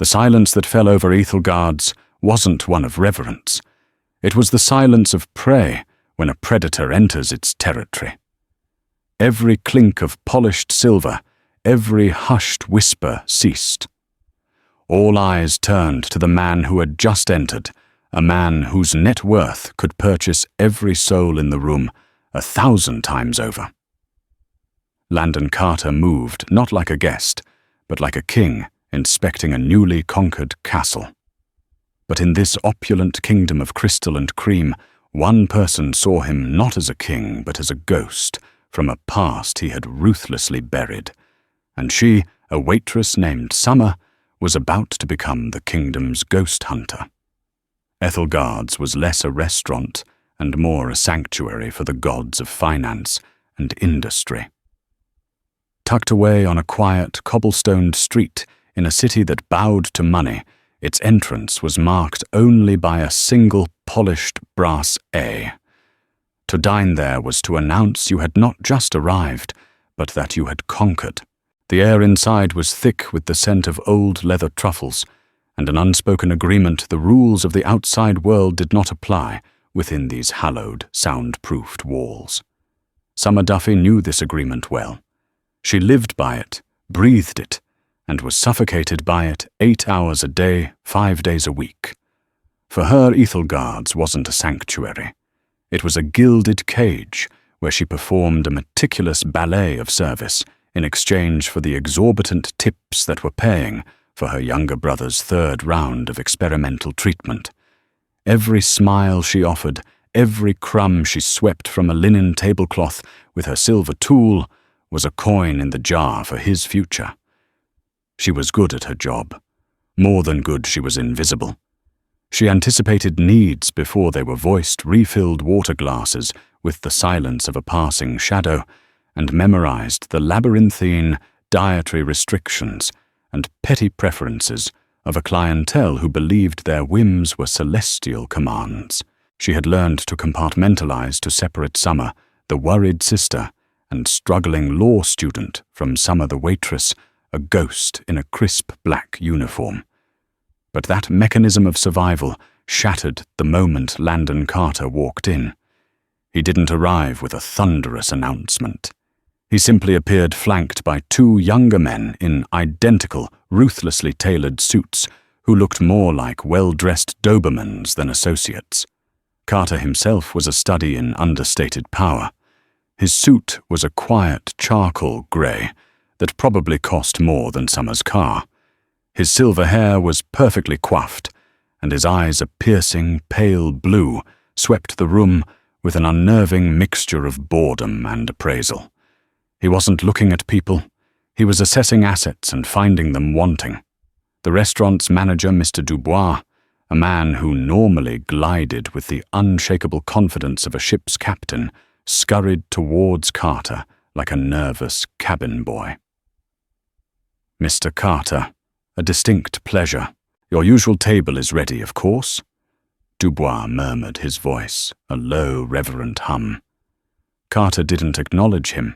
The silence that fell over Ethelgard's wasn't one of reverence. It was the silence of prey when a predator enters its territory. Every clink of polished silver, every hushed whisper ceased. All eyes turned to the man who had just entered, a man whose net worth could purchase every soul in the room 1,000 times over. Landon Carter moved not like a guest, but like a king inspecting a newly conquered castle. But in this opulent kingdom of crystal and cream, one person saw him not as a king but as a ghost from a past he had ruthlessly buried, and she, a waitress named Summer, was about to become the kingdom's ghost hunter. Ethelgard's was less a restaurant and more a sanctuary for the gods of finance and industry. Tucked away on a quiet, cobblestoned street in a city that bowed to money, its entrance was marked only by a single polished brass A. To dine there was to announce you had not just arrived, but that you had conquered. The air inside was thick with the scent of old leather truffles, and an unspoken agreement the rules of the outside world did not apply within these hallowed, soundproofed walls. Summer Duffy knew this agreement well. She lived by it, breathed it, and was suffocated by it 8 hours a day, 5 days a week. For her, Ethelgard's wasn't a sanctuary. It was a gilded cage where she performed a meticulous ballet of service in exchange for the exorbitant tips that were paying for her younger brother's 3rd round of experimental treatment. Every smile she offered, every crumb she swept from a linen tablecloth with her silver tool was a coin in the jar for his future. She was good at her job. More than good, she was invisible. She anticipated needs before they were voiced, refilled water glasses with the silence of a passing shadow, and memorized the labyrinthine dietary restrictions and petty preferences of a clientele who believed their whims were celestial commands. She had learned to compartmentalize to separate Summer, the worried sister, and struggling law student, from Summer the waitress, a ghost in a crisp black uniform. But that mechanism of survival shattered the moment Landon Carter walked in. He didn't arrive with a thunderous announcement. He simply appeared flanked by 2 younger men in identical, ruthlessly tailored suits who looked more like well-dressed Dobermans than associates. Carter himself was a study in understated power. His suit was a quiet charcoal grey that probably cost more than Summer's car. His silver hair was perfectly coiffed, and his eyes, a piercing, pale blue, swept the room with an unnerving mixture of boredom and appraisal. He wasn't looking at people. He was assessing assets and finding them wanting. The restaurant's manager, Mr. Dubois, a man who normally glided with the unshakable confidence of a ship's captain, scurried towards Carter like a nervous cabin boy. "Mr. Carter, a distinct pleasure. Your usual table is ready, of course?" Dubois murmured, his voice a low, reverent hum. Carter didn't acknowledge him.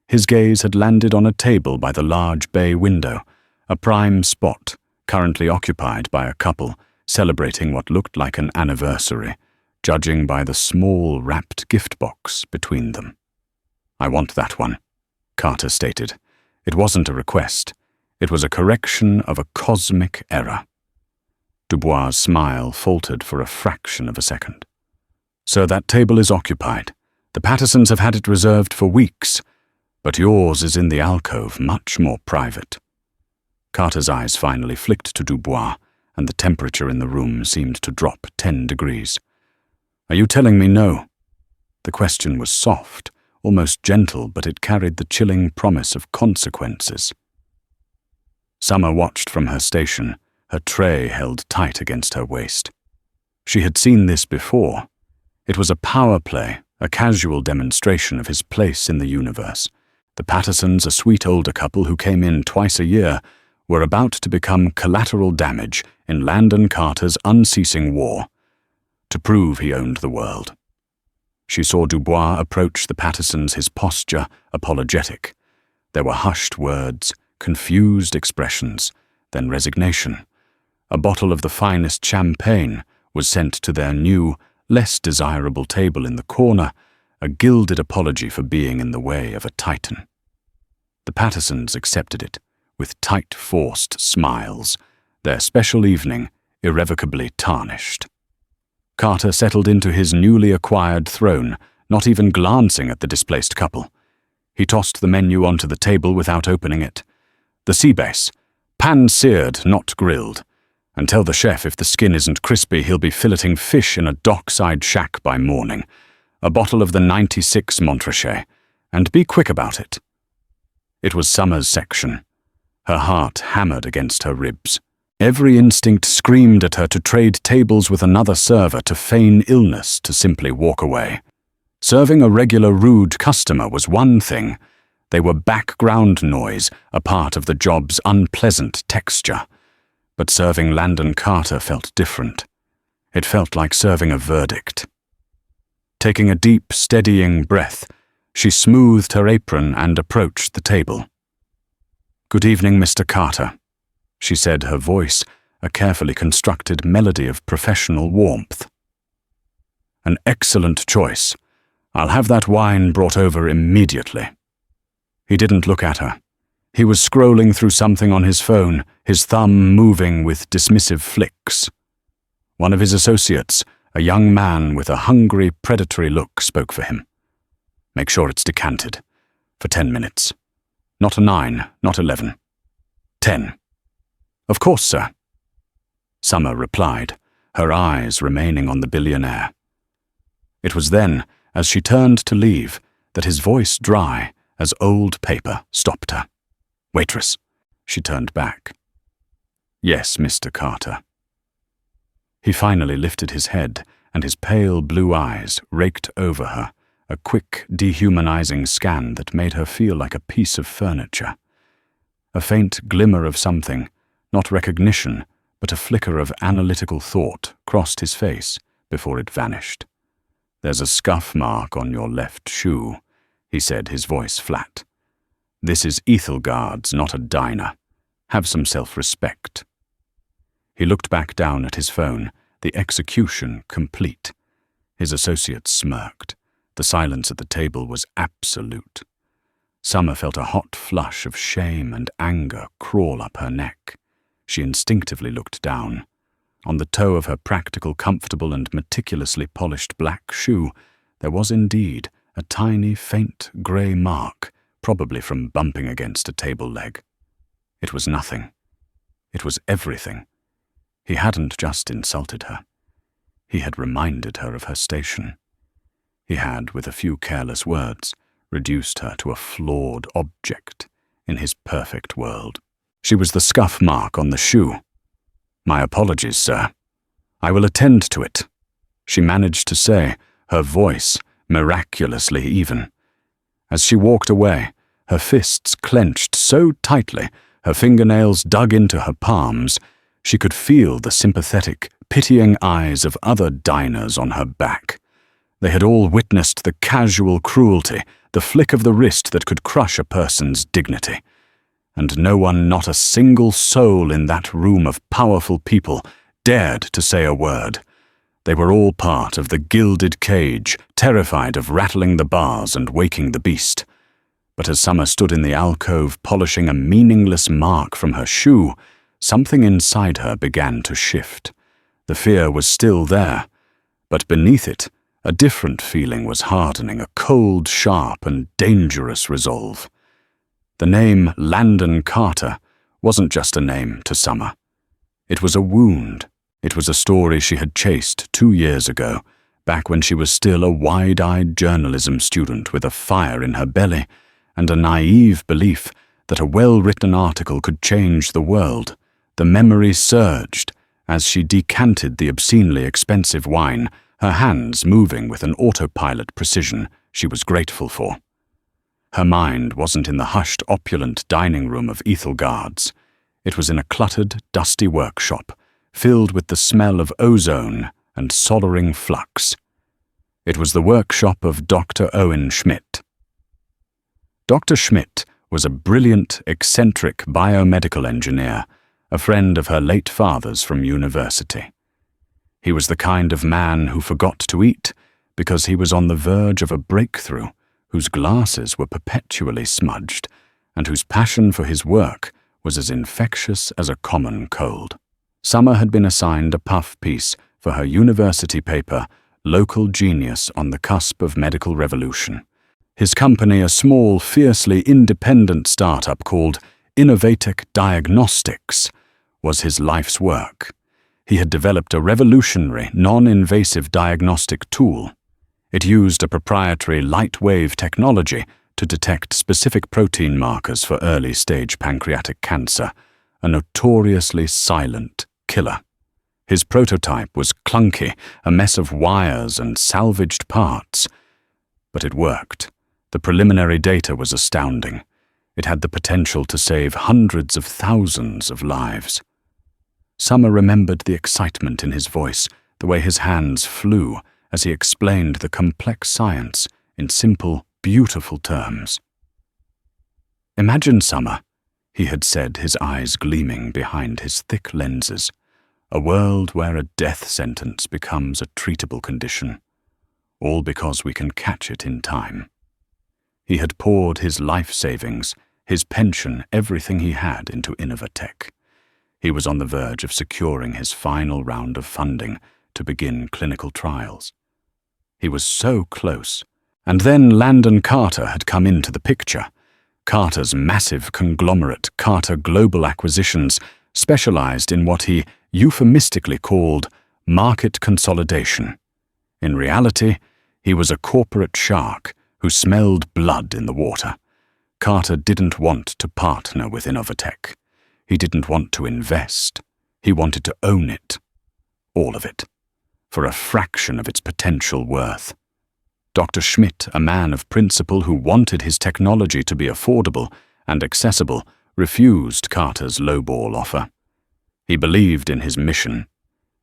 His gaze had landed on a table by the large bay window, a prime spot currently occupied by a couple celebrating what looked like an anniversary, judging by the small wrapped gift box between them. "I want that one," Carter stated. It wasn't a request. It was a correction of a cosmic error. Dubois' smile faltered for a fraction of a second. "Sir, that table is occupied. The Pattersons have had it reserved for weeks, but yours is in the alcove, much more private." Carter's eyes finally flicked to Dubois, and the temperature in the room seemed to drop 10 degrees. "Are you telling me no?" The question was soft, almost gentle, but it carried the chilling promise of consequences. Summer watched from her station, her tray held tight against her waist. She had seen this before. It was a power play, a casual demonstration of his place in the universe. The Pattersons, a sweet older couple who came in twice a year, were about to become collateral damage in Landon Carter's unceasing war, to prove he owned the world. She saw Dubois approach the Pattersons, his posture apologetic. There were hushed words, confused expressions, then resignation, A bottle of the finest champagne was sent to their new, less desirable table in the corner, a gilded apology for being in the way of a titan. The Pattersons accepted it, with tight, forced smiles, their special evening irrevocably tarnished. Carter settled into his newly acquired throne, not even glancing at the displaced couple. He tossed the menu onto the table without opening it. The sea bass, pan-seared, not grilled. And tell the chef if the skin isn't crispy, he'll be filleting fish in a dockside shack by morning. A bottle of the 96 Montrachet, and be quick about it. It was Summer's section. Her heart hammered against her ribs. Every instinct screamed at her to trade tables with another server, to feign illness, to simply walk away. Serving a regular rude customer was one thing. They were background noise, a part of the job's unpleasant texture. But serving Landon Carter felt different. It felt like serving a verdict. Taking a deep, steadying breath, she smoothed her apron and approached the table. "Good evening, Mr. Carter," she said, her voice a carefully constructed melody of professional warmth. "An excellent choice. I'll have that wine brought over immediately." He didn't look at her. He was scrolling through something on his phone, his thumb moving with dismissive flicks. One of his associates, a young man with a hungry, predatory look, spoke for him. "Make sure it's decanted. For 10 minutes. Not 9, not 11. 10. "Of course, sir." Summer replied, her eyes remaining on the billionaire. It was then, as she turned to leave, that his voice, dry as old paper, stopped her. "Waitress." She turned back. "Yes, Mr. Carter." He finally lifted his head, and his pale blue eyes raked over her, a quick, dehumanizing scan that made her feel like a piece of furniture. A faint glimmer of something, not recognition, but a flicker of analytical thought, crossed his face before it vanished. "There's a scuff mark on your left shoe," he said, his voice flat. "This is Ethelgard's, not a diner. Have some self-respect." He looked back down at his phone, the execution complete. His associate smirked. The silence at the table was absolute. Summer felt a hot flush of shame and anger crawl up her neck. She instinctively looked down. On the toe of her practical, comfortable, and meticulously polished black shoe, there was indeed a tiny, faint grey mark, probably from bumping against a table leg. It was nothing. It was everything. He hadn't just insulted her. He had reminded her of her station. He had, with a few careless words, reduced her to a flawed object in his perfect world. She was the scuff mark on the shoe. "My apologies, sir. I will attend to it," she managed to say, her voice miraculously even. As she walked away, her fists clenched so tightly, her fingernails dug into her palms, she could feel the sympathetic, pitying eyes of other diners on her back. They had all witnessed the casual cruelty, the flick of the wrist that could crush a person's dignity. And no one, not a single soul in that room of powerful people, dared to say a word. They were all part of the gilded cage, terrified of rattling the bars and waking the beast. But as Summer stood in the alcove polishing a meaningless mark from her shoe, something inside her began to shift. The fear was still there, but beneath it, a different feeling was hardening, a cold, sharp, and dangerous resolve. The name Landon Carter wasn't just a name to Summer. It was a wound. It was a story she had chased 2 years ago, back when she was still a wide-eyed journalism student with a fire in her belly and a naive belief that a well-written article could change the world. The memory surged as she decanted the obscenely expensive wine, her hands moving with an autopilot precision she was grateful for. Her mind wasn't in the hushed, opulent dining room of Ethelgard's. It was in a cluttered, dusty workshop, filled with the smell of ozone and soldering flux. It was the workshop of Dr. Owen Schmidt. Dr. Schmidt was a brilliant, eccentric biomedical engineer, a friend of her late father's from university. He was the kind of man who forgot to eat because he was on the verge of a breakthrough, whose glasses were perpetually smudged, and whose passion for his work was as infectious as a common cold. Summer had been assigned a puff piece for her university paper, Local Genius on the Cusp of Medical Revolution. His company, a small, fiercely independent startup called Innovatic Diagnostics, was his life's work. He had developed a revolutionary, non-invasive diagnostic tool. It used a proprietary light-wave technology to detect specific protein markers for early-stage pancreatic cancer, a notoriously silent killer. His prototype was clunky, a mess of wires and salvaged parts. But it worked. The preliminary data was astounding. It had the potential to save hundreds of thousands of lives. Summer remembered the excitement in his voice, the way his hands flew as he explained the complex science in simple, beautiful terms. "Imagine, Summer," he had said, his eyes gleaming behind his thick lenses, "a world where a death sentence becomes a treatable condition, all because we can catch it in time." He had poured his life savings, his pension, everything he had into Innovatech. He was on the verge of securing his final round of funding to begin clinical trials. He was so close. And then Landon Carter had come into the picture. Carter's massive conglomerate, Carter Global Acquisitions, specialized in what he euphemistically called market consolidation. In reality, he was a corporate shark who smelled blood in the water. Carter didn't want to partner with Innovatech. He didn't want to invest. He wanted to own it. All of it. For a fraction of its potential worth. Dr. Schmidt, a man of principle who wanted his technology to be affordable and accessible, refused Carter's lowball offer. He believed in his mission.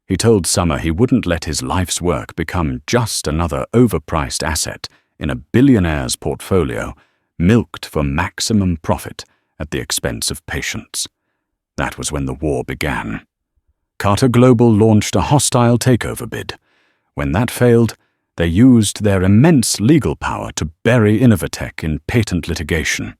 He told Summer he wouldn't let his life's work become just another overpriced asset in a billionaire's portfolio, milked for maximum profit at the expense of patients. That was when the war began. Carter Global launched a hostile takeover bid. When that failed, they used their immense legal power to bury Innovatech in patent litigation.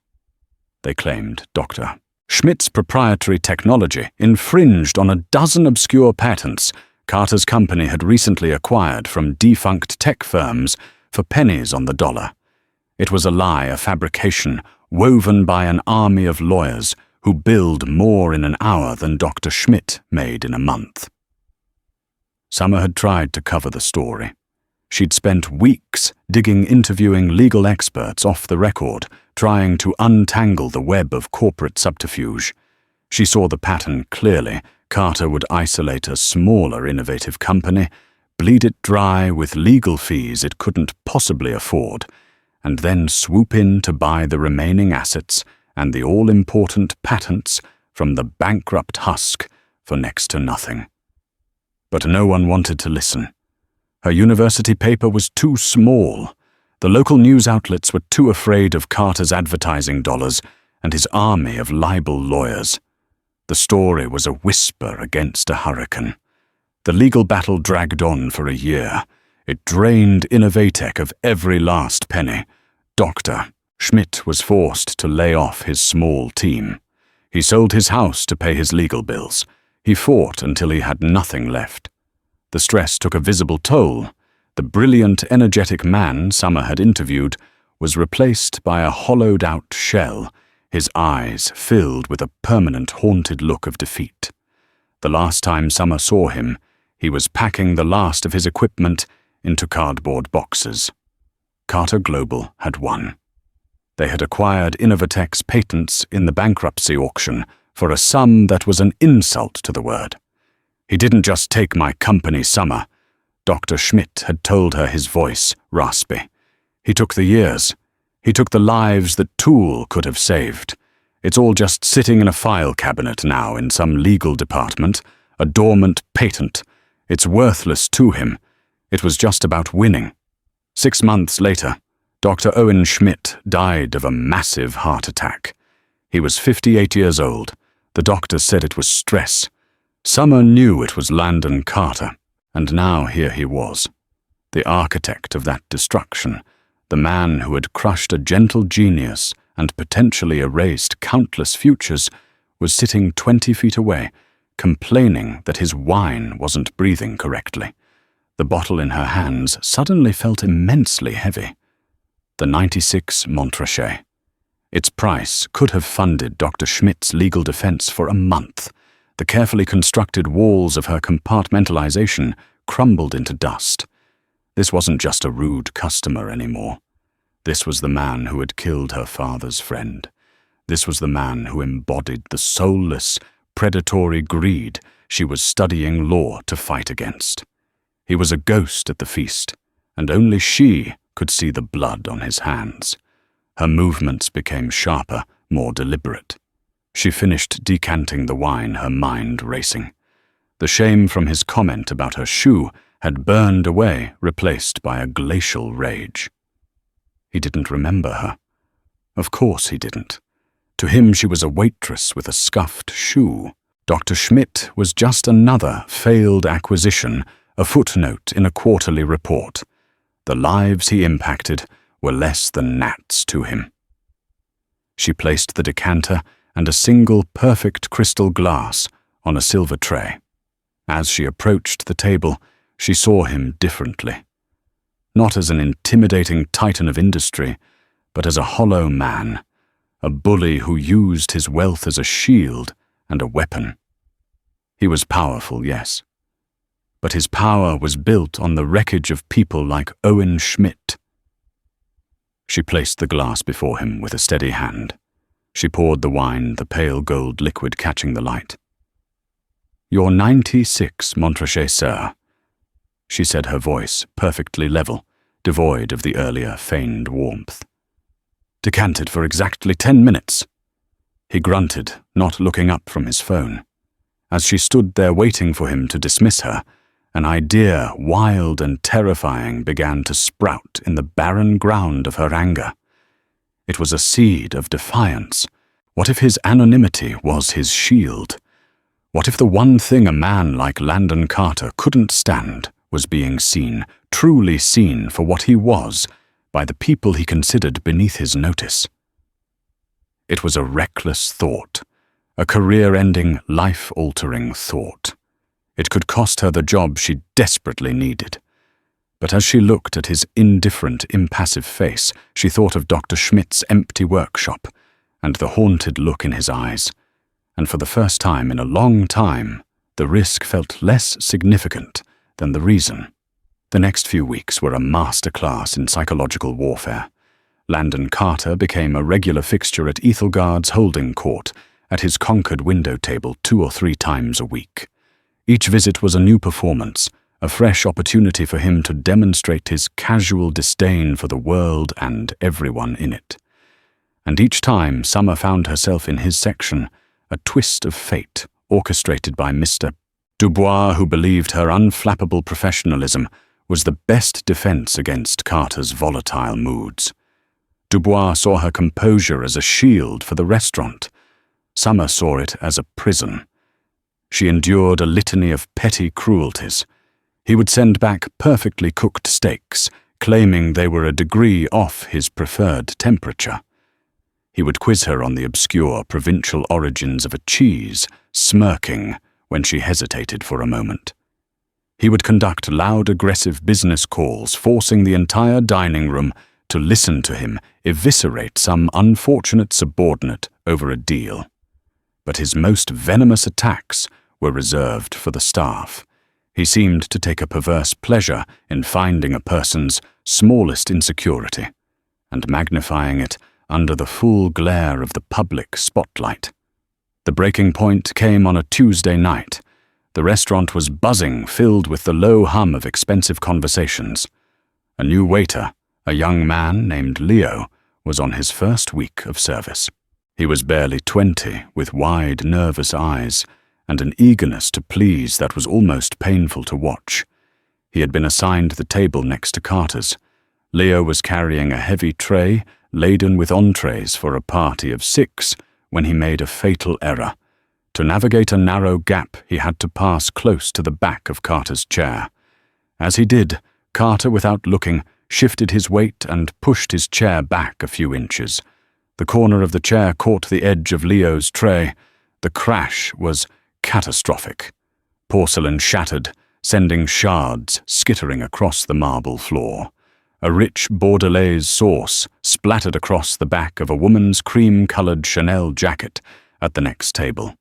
They claimed Dr. Schmidt's proprietary technology infringed on a dozen obscure patents Carter's company had recently acquired from defunct tech firms for pennies on the dollar. It was a lie, a fabrication, woven by an army of lawyers who billed more in an hour than Dr. Schmidt made in a month. Summer had tried to cover the story. She'd spent weeks interviewing legal experts off the record, trying to untangle the web of corporate subterfuge. She saw the pattern clearly. Carter would isolate a smaller innovative company, bleed it dry with legal fees it couldn't possibly afford, and then swoop in to buy the remaining assets and the all-important patents from the bankrupt husk for next to nothing. But no one wanted to listen. Her university paper was too small. The local news outlets were too afraid of Carter's advertising dollars and his army of libel lawyers. The story was a whisper against a hurricane. The legal battle dragged on for a year. It drained Innovatech of every last penny. Dr. Schmidt was forced to lay off his small team. He sold his house to pay his legal bills. He fought until he had nothing left. The stress took a visible toll. The brilliant, energetic man Summer had interviewed was replaced by a hollowed-out shell, his eyes filled with a permanent, haunted look of defeat. The last time Summer saw him, he was packing the last of his equipment into cardboard boxes. Carter Global had won. They had acquired Innovatech's patents in the bankruptcy auction for a sum that was an insult to the word. "He didn't just take my company, Summer," Dr. Schmidt had told her, his voice raspy. "He took the years. He took the lives that Tool could have saved. It's all just sitting in a file cabinet now in some legal department, a dormant patent. It's worthless to him. It was just about winning." 6 months later, Dr. Owen Schmidt died of a massive heart attack. He was 58 years old, The doctor said it was stress. Summer knew it was Landon Carter, and now here he was. The architect of that destruction, the man who had crushed a gentle genius and potentially erased countless futures, was sitting 20 feet away, complaining that his wine wasn't breathing correctly. The bottle in her hands suddenly felt immensely heavy. The 96 Montrachet. Its price could have funded Dr. Schmidt's legal defense for a month. The carefully constructed walls of her compartmentalization crumbled into dust. This wasn't just a rude customer anymore. This was the man who had killed her father's friend. This was the man who embodied the soulless, predatory greed she was studying law to fight against. He was a ghost at the feast, and only she could see the blood on his hands. Her movements became sharper, more deliberate. She finished decanting the wine, her mind racing. The shame from his comment about her shoe had burned away, replaced by a glacial rage. He didn't remember her. Of course he didn't. To him she was a waitress with a scuffed shoe. Dr. Schmidt was just another failed acquisition, a footnote in a quarterly report. The lives he impacted were less than gnats to him. She placed the decanter and a single perfect crystal glass on a silver tray. As she approached the table, she saw him differently. Not as an intimidating titan of industry, but as a hollow man, a bully who used his wealth as a shield and a weapon. He was powerful, yes, but his power was built on the wreckage of people like Owen Schmidt. She placed the glass before him with a steady hand. She poured the wine, the pale gold liquid catching the light. "Your 96 Montrachet, sir," she said, her voice perfectly level, devoid of the earlier feigned warmth. "Decanted for exactly 10 minutes. He grunted, not looking up from his phone. As she stood there waiting for him to dismiss her, an idea, wild and terrifying, began to sprout in the barren ground of her anger. It was a seed of defiance. What if his anonymity was his shield? What if the one thing a man like Landon Carter couldn't stand was being seen, truly seen for what he was, by the people he considered beneath his notice? It was a reckless thought, a career-ending, life-altering thought. It could cost her the job she desperately needed. But as she looked at his indifferent, impassive face, she thought of Dr. Schmidt's empty workshop and the haunted look in his eyes. And for the first time in a long time, the risk felt less significant than the reason. The next few weeks were a masterclass in psychological warfare. Landon Carter became a regular fixture at Ethelgard's holding court, at his conquered window table 2 or 3 times a week. Each visit was a new performance, a fresh opportunity for him to demonstrate his casual disdain for the world and everyone in it. And each time Summer found herself in his section, a twist of fate orchestrated by Mr. Dubois, who believed her unflappable professionalism was the best defense against Carter's volatile moods. Dubois saw her composure as a shield for the restaurant. Summer saw it as a prison. She endured a litany of petty cruelties. He would send back perfectly cooked steaks, claiming they were a degree off his preferred temperature. He would quiz her on the obscure provincial origins of a cheese, smirking when she hesitated for a moment. He would conduct loud, aggressive business calls, forcing the entire dining room to listen to him eviscerate some unfortunate subordinate over a deal. But his most venomous attacks were reserved for the staff. He seemed to take a perverse pleasure in finding a person's smallest insecurity and magnifying it under the full glare of the public spotlight. The breaking point came on a Tuesday night. The restaurant was buzzing, filled with the low hum of expensive conversations. A new waiter, a young man named Leo, was on his first week of service. He was barely 20, with wide, nervous eyes, and an eagerness to please that was almost painful to watch. He had been assigned the table next to Carter's. Leo was carrying a heavy tray laden with entrees for a party of 6 when he made a fatal error. To navigate a narrow gap, he had to pass close to the back of Carter's chair. As he did, Carter, without looking, shifted his weight and pushed his chair back a few inches. The corner of the chair caught the edge of Leo's tray. The crash was catastrophic. Porcelain shattered, sending shards skittering across the marble floor. A rich Bordelaise sauce splattered across the back of a woman's cream-colored Chanel jacket at the next table.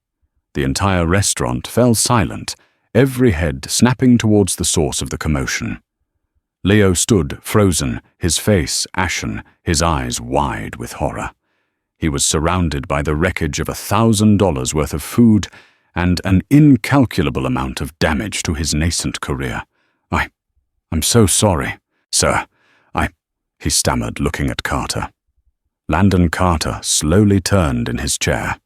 The entire restaurant fell silent, every head snapping towards the source of the commotion. Leo stood, frozen, his face ashen, his eyes wide with horror. He was surrounded by the wreckage of $1,000 worth of food and an incalculable amount of damage to his nascent career. I'm so sorry, sir. He stammered, looking at Carter. Landon Carter slowly turned in his chair.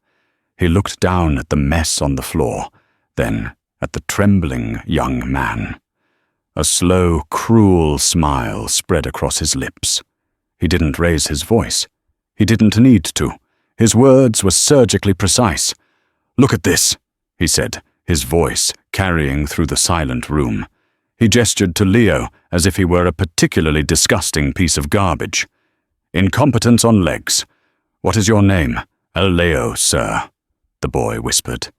He looked down at the mess on the floor, then at the trembling young man. A slow, cruel smile spread across his lips. He didn't raise his voice. He didn't need to. His words were surgically precise. "Look at this," he said, his voice carrying through the silent room. He gestured to Leo as if he were a particularly disgusting piece of garbage. "Incompetence on legs. What is your name?" "Leo, sir," the boy whispered.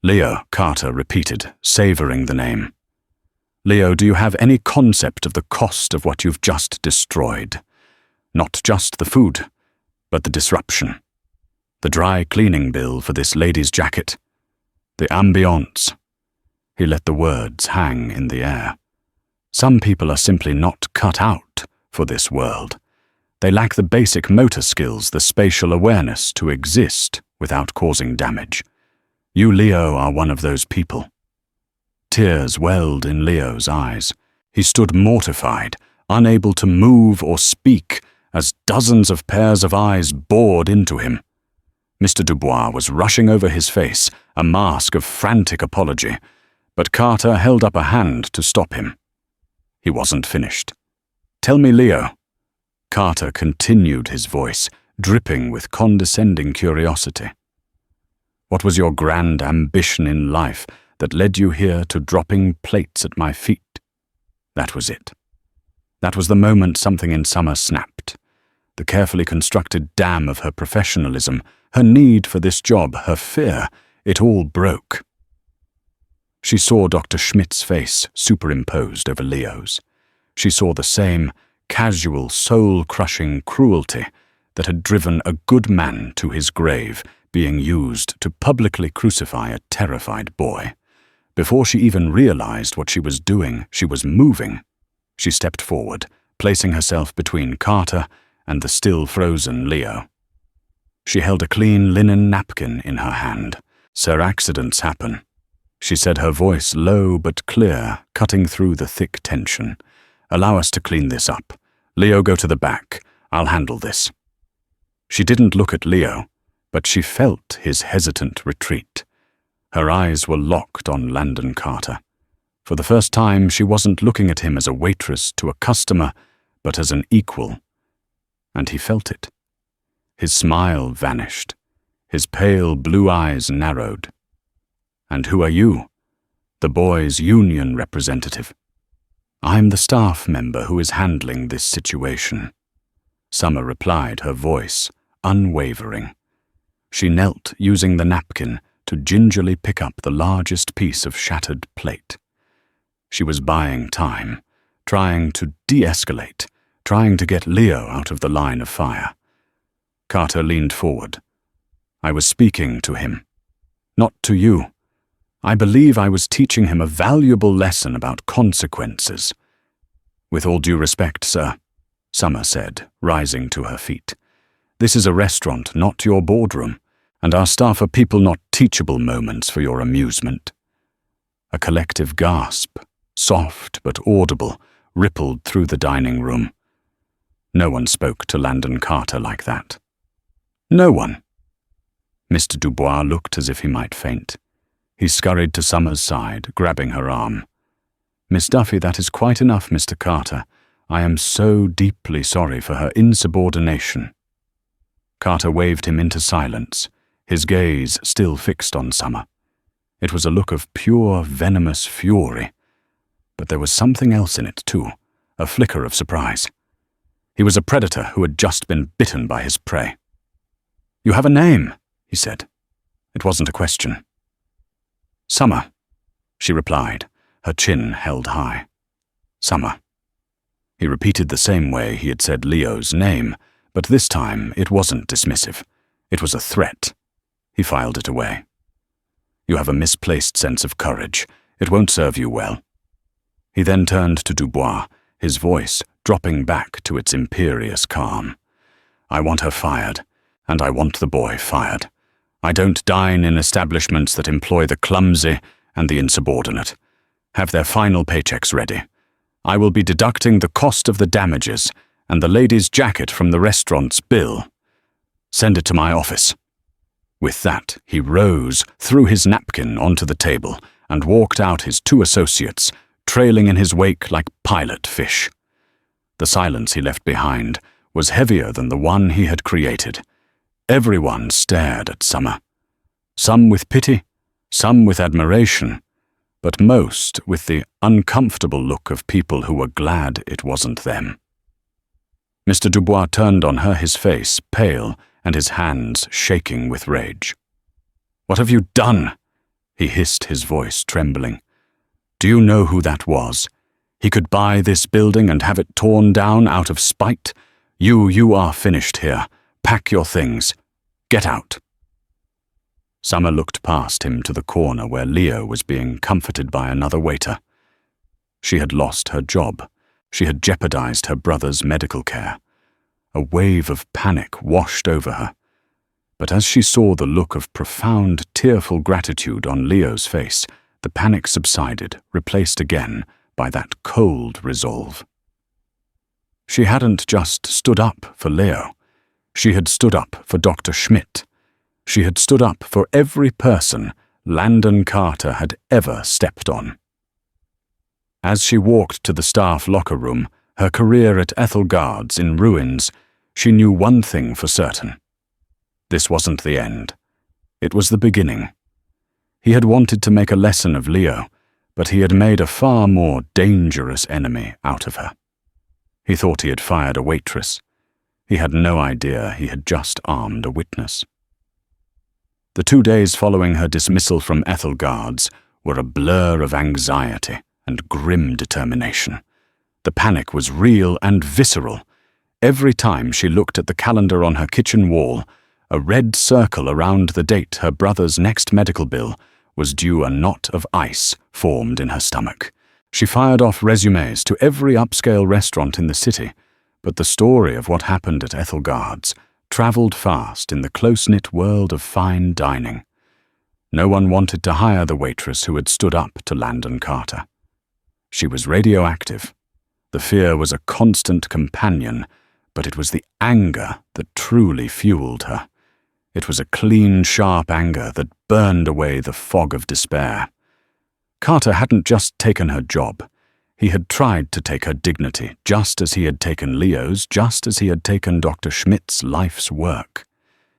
"Leo," Carter repeated, savoring the name. "Leo, do you have any concept of the cost of what you've just destroyed? Not just the food, but the disruption. The dry cleaning bill for this lady's jacket. The ambiance." He let the words hang in the air. Some people are simply not cut out for this world. They lack the basic motor skills, the spatial awareness to exist without causing damage. You, Leo, are one of those people. Tears welled in Leo's eyes. He stood mortified, unable to move or speak, as dozens of pairs of eyes bored into him. Mr. Dubois was rushing over his face, a mask of frantic apology, but Carter held up a hand to stop him. He wasn't finished. "Tell me, Leo." Carter continued, his voice dripping with condescending curiosity. "What was your grand ambition in life that led you here to dropping plates at my feet?" That was it. That was the moment something in Summer snapped. The carefully constructed dam of her professionalism, her need for this job, her fear, it all broke. She saw Dr. Schmidt's face superimposed over Leo's. She saw the same casual, soul-crushing cruelty that had driven a good man to his grave being used to publicly crucify a terrified boy. Before she even realized what she was doing, she was moving. She stepped forward, placing herself between Carter and the still-frozen Leo. She held a clean linen napkin in her hand. "Sir, accidents happen," she said, her voice low but clear, cutting through the thick tension. "Allow us to clean this up. Leo, go to the back. I'll handle this." She didn't look at Leo, but she felt his hesitant retreat. Her eyes were locked on Landon Carter. For the first time, she wasn't looking at him as a waitress to a customer, but as an equal. And he felt it. His smile vanished. His pale blue eyes narrowed. "And who are you?" "The boys' union representative." "I'm the staff member who is handling this situation," Summer replied, her voice unwavering. She knelt, using the napkin to gingerly pick up the largest piece of shattered plate. She was buying time, trying to de-escalate, trying to get Leo out of the line of fire. Carter leaned forward. "I was speaking to him. Not to you. I believe I was teaching him a valuable lesson about consequences." "With all due respect, sir," Summer said, rising to her feet. "This is a restaurant, not your boardroom, and our staff are people, not teachable moments for your amusement." A collective gasp, soft but audible, rippled through the dining room. No one spoke to Landon Carter like that. No one. Mr. Dubois looked as if he might faint. He scurried to Summer's side, grabbing her arm. "Miss Duffy, that is quite enough, Mr. Carter. I am so deeply sorry for her insubordination." Carter waved him into silence, his gaze still fixed on Summer. It was a look of pure, venomous fury. But there was something else in it, too, a flicker of surprise. He was a predator who had just been bitten by his prey. "You have a name," he said. It wasn't a question. "Summer," she replied, her chin held high. "Summer." He repeated the same way he had said Leo's name, but this time it wasn't dismissive. It was a threat. He filed it away. "You have a misplaced sense of courage. It won't serve you well." He then turned to Dubois, his voice dropping back to its imperious calm. "I want her fired, and I want the boy fired. I don't dine in establishments that employ the clumsy and the insubordinate. Have their final paychecks ready. I will be deducting the cost of the damages and the lady's jacket from the restaurant's bill. Send it to my office." With that, he rose, threw his napkin onto the table, and walked out his 2 associates, trailing in his wake like pilot fish. The silence he left behind was heavier than the one he had created. Everyone stared at Summer. Some with pity, some with admiration, but most with the uncomfortable look of people who were glad it wasn't them. Mr. Dubois turned on her, his face pale and his hands shaking with rage. "What have you done?" he hissed, his voice trembling. "Do you know who that was? He could buy this building and have it torn down out of spite. You are finished here. Pack your things. Get out." Summer looked past him to the corner where Leo was being comforted by another waiter. She had lost her job. She had jeopardized her brother's medical care. A wave of panic washed over her. But as she saw the look of profound, tearful gratitude on Leo's face, the panic subsided, replaced again by that cold resolve. She hadn't just stood up for Leo. She had stood up for Dr. Schmidt. She had stood up for every person Landon Carter had ever stepped on. As she walked to the staff locker room, her career at Ethelgard's in ruins, she knew one thing for certain. This wasn't the end. It was the beginning. He had wanted to make a lesson of Leo, but he had made a far more dangerous enemy out of her. He thought he had fired a waitress. He had no idea he had just armed a witness. The 2 days following her dismissal from Ethelgard's were a blur of anxiety and grim determination. The panic was real and visceral. Every time she looked at the calendar on her kitchen wall, a red circle around the date her brother's next medical bill was due, a knot of ice formed in her stomach. She fired off resumes to every upscale restaurant in the city, but the story of what happened at Ethelgard's traveled fast in the close-knit world of fine dining. No one wanted to hire the waitress who had stood up to Landon Carter. She was radioactive. The fear was a constant companion, but it was the anger that truly fueled her. It was a clean, sharp anger that burned away the fog of despair. Carter hadn't just taken her job. He had tried to take her dignity, just as he had taken Leo's, just as he had taken Dr. Schmidt's life's work.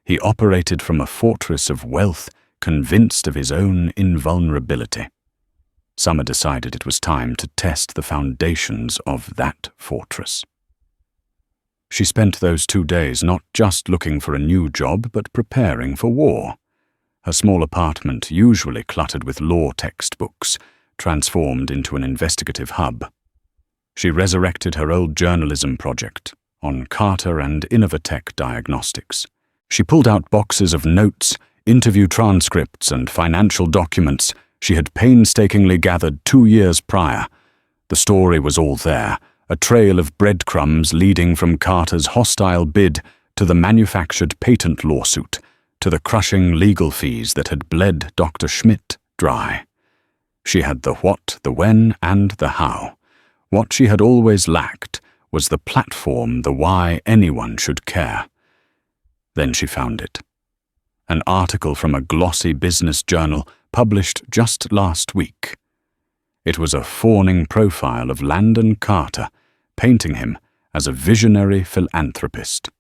He operated from a fortress of wealth, convinced of his own invulnerability. Summer decided it was time to test the foundations of that fortress. She spent those 2 days not just looking for a new job, but preparing for war. Her small apartment, usually cluttered with law textbooks, transformed into an investigative hub. She resurrected her old journalism project on Carter and Innovatech diagnostics. She pulled out boxes of notes, interview transcripts, and financial documents she had painstakingly gathered 2 years prior. The story was all there, a trail of breadcrumbs leading from Carter's hostile bid to the manufactured patent lawsuit, to the crushing legal fees that had bled Dr. Schmidt dry. She had the what, the when, and the how. What she had always lacked was the platform, the why anyone should care. Then she found it. An article from a glossy business journal published just last week. It was a fawning profile of Landon Carter, painting him as a visionary philanthropist.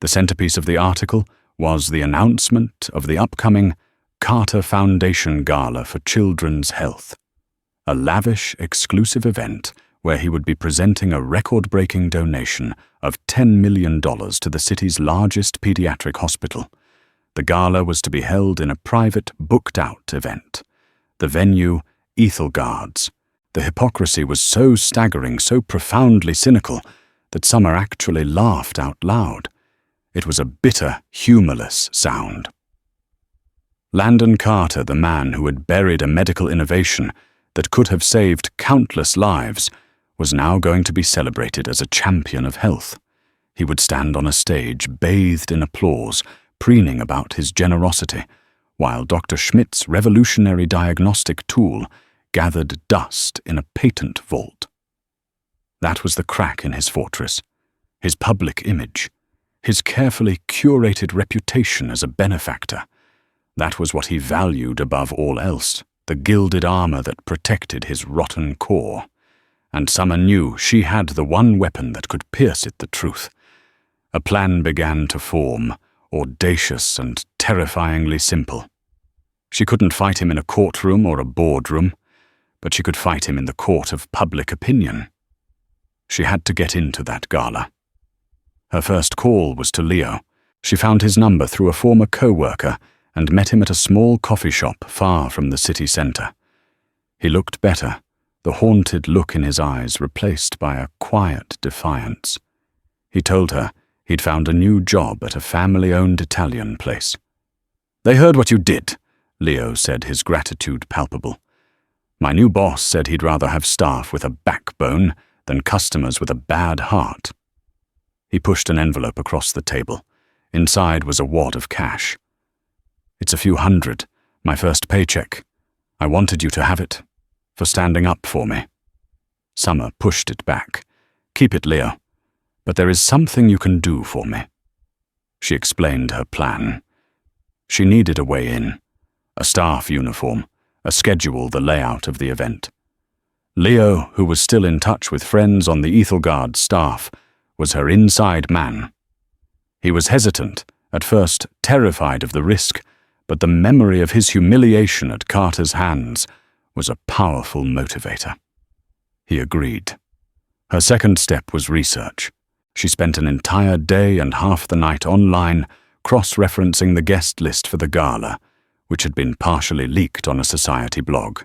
The centerpiece of the article was the announcement of the upcoming Carter Foundation Gala for Children's Health, a lavish, exclusive event where he would be presenting a record-breaking donation of $10 million to the city's largest pediatric hospital. The gala was to be held in a private, booked-out event. The venue, Ethelgard's. The hypocrisy was so staggering, so profoundly cynical, that Summer actually laughed out loud. It was a bitter, humorless sound. Landon Carter, the man who had buried a medical innovation that could have saved countless lives, was now going to be celebrated as a champion of health. He would stand on a stage, bathed in applause, preening about his generosity, while Dr. Schmidt's revolutionary diagnostic tool gathered dust in a patent vault. That was the crack in his fortress, his public image, his carefully curated reputation as a benefactor. That was what he valued above all else, the gilded armor that protected his rotten core. And Summer knew she had the one weapon that could pierce it, the truth. A plan began to form, audacious and terrifyingly simple. She couldn't fight him in a courtroom or a boardroom, but she could fight him in the court of public opinion. She had to get into that gala. Her first call was to Leo. She found his number through a former co-worker and met him at a small coffee shop far from the city centre. He looked better, the haunted look in his eyes replaced by a quiet defiance. He told her he'd found a new job at a family-owned Italian place. "They heard what you did," Leo said, his gratitude palpable. "My new boss said he'd rather have staff with a backbone than customers with a bad heart." He pushed an envelope across the table. Inside was a wad of cash. "It's a few hundred, my first paycheck. I wanted you to have it, for standing up for me." Summer pushed it back. "Keep it, Leo. But there is something you can do for me." She explained her plan. She needed a way in, a staff uniform, a schedule, the layout of the event. Leo, who was still in touch with friends on the Ethelgard staff, was her inside man. He was hesitant, at first terrified of the risk, but the memory of his humiliation at Carter's hands was a powerful motivator. He agreed. Her second step was research. She spent an entire day and half the night online, cross-referencing the guest list for the gala, which had been partially leaked on a society blog.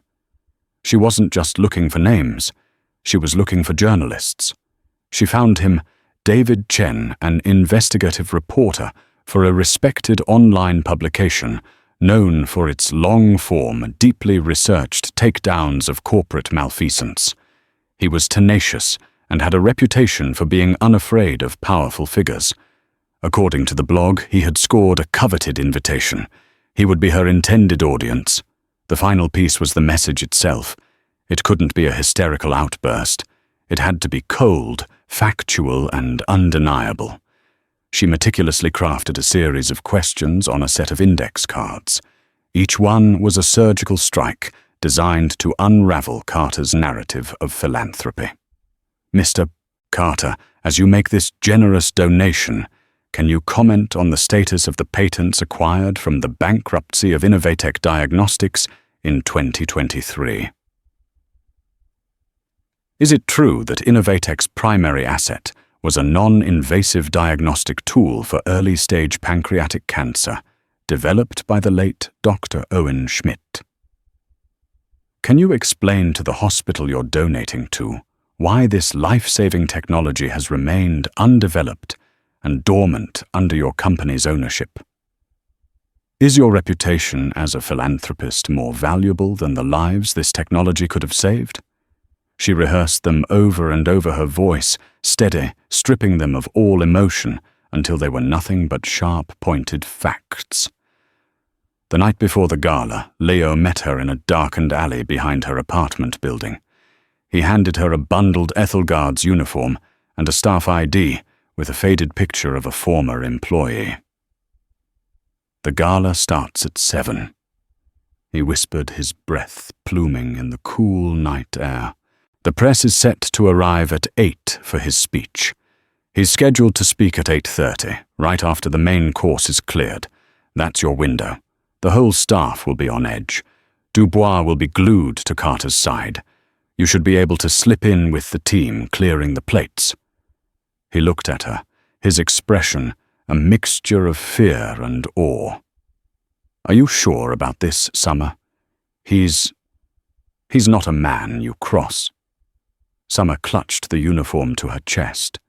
She wasn't just looking for names, she was looking for journalists. She found him, David Chen, an investigative reporter for a respected online publication known for its long-form, deeply researched takedowns of corporate malfeasance. He was tenacious and had a reputation for being unafraid of powerful figures. According to the blog, he had scored a coveted invitation. He would be her intended audience. The final piece was the message itself. It couldn't be a hysterical outburst. It had to be cold, factual, and undeniable. She meticulously crafted a series of questions on a set of index cards. Each one was a surgical strike designed to unravel Carter's narrative of philanthropy. "Mr. Carter, as you make this generous donation, can you comment on the status of the patents acquired from the bankruptcy of Innovatech Diagnostics in 2023? Is it true that Innovatech's primary asset was a non-invasive diagnostic tool for early-stage pancreatic cancer, developed by the late Dr. Owen Schmidt? Can you explain to the hospital you're donating to why this life-saving technology has remained undeveloped and dormant under your company's ownership? Is your reputation as a philanthropist more valuable than the lives this technology could have saved? She rehearsed them over and over, her voice steady, stripping them of all emotion until they were nothing but sharp-pointed facts. The night before the gala, Leo met her in a darkened alley behind her apartment building. He handed her a bundled Ethelgard's uniform and a staff ID with a faded picture of a former employee. "The gala starts at 7. He whispered, his breath pluming in the cool night air. "The press is set to arrive at 8 for his speech. He's scheduled to speak at 8:30, right after the main course is cleared. That's your window. The whole staff will be on edge. Dubois will be glued to Carter's side. You should be able to slip in with the team clearing the plates." He looked at her, his expression a mixture of fear and awe. "Are you sure about this, Summer? He's not a man you cross." Summer clutched the uniform to her chest.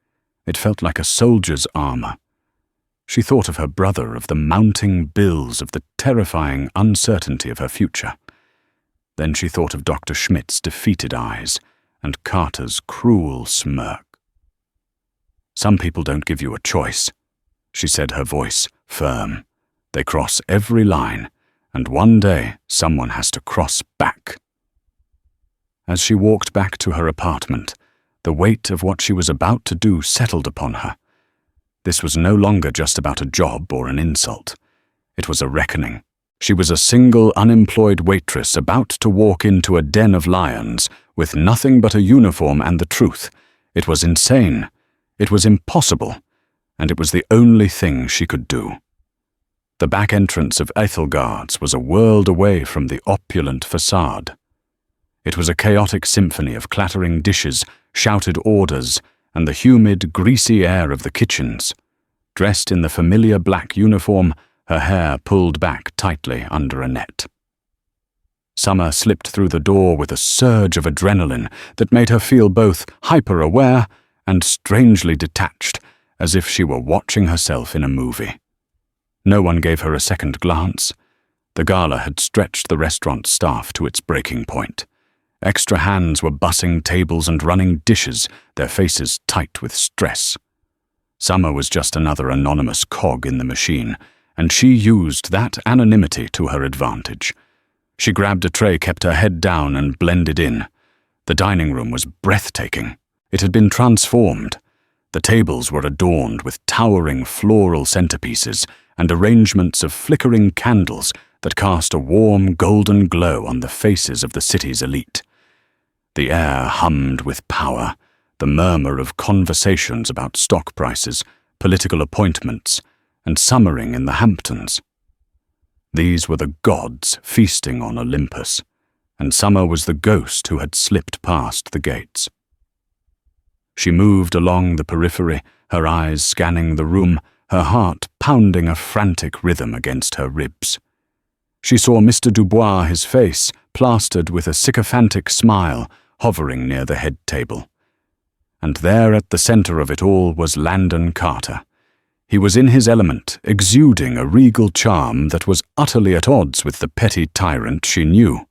It felt like a soldier's armor. She thought of her brother, of the mounting bills, of the terrifying uncertainty of her future. Then she thought of Dr. Schmidt's defeated eyes and Carter's cruel smirk. "Some people don't give you a choice," she said, her voice firm. "They cross every line, and one day someone has to cross back." As she walked back to her apartment, the weight of what she was about to do settled upon her. This was no longer just about a job or an insult. It was a reckoning. She was a single, unemployed waitress about to walk into a den of lions with nothing but a uniform and the truth. It was insane. It was impossible. And it was the only thing she could do. The back entrance of Ethelgard's was a world away from the opulent facade. It was a chaotic symphony of clattering dishes, shouted orders, and the humid, greasy air of the kitchens. Dressed in the familiar black uniform, her hair pulled back tightly under a net. Summer slipped through the door with a surge of adrenaline that made her feel both hyper-aware and strangely detached, as if she were watching herself in a movie. No one gave her a second glance. The gala had stretched the restaurant staff to its breaking point. Extra hands were bussing tables and running dishes, their faces tight with stress. Summer was just another anonymous cog in the machine, and she used that anonymity to her advantage. She grabbed a tray, kept her head down, and blended in. The dining room was breathtaking. It had been transformed. The tables were adorned with towering floral centerpieces and arrangements of flickering candles that cast a warm golden glow on the faces of the city's elite. The air hummed with power, the murmur of conversations about stock prices, political appointments, and summering in the Hamptons. These were the gods feasting on Olympus, and Summer was the ghost who had slipped past the gates. She moved along the periphery, her eyes scanning the room, her heart pounding a frantic rhythm against her ribs. She saw Mr. Dubois, his face plastered with a sycophantic smile, hovering near the head table. And there at the center of it all was Landon Carter. He was in his element, exuding a regal charm that was utterly at odds with the petty tyrant she knew.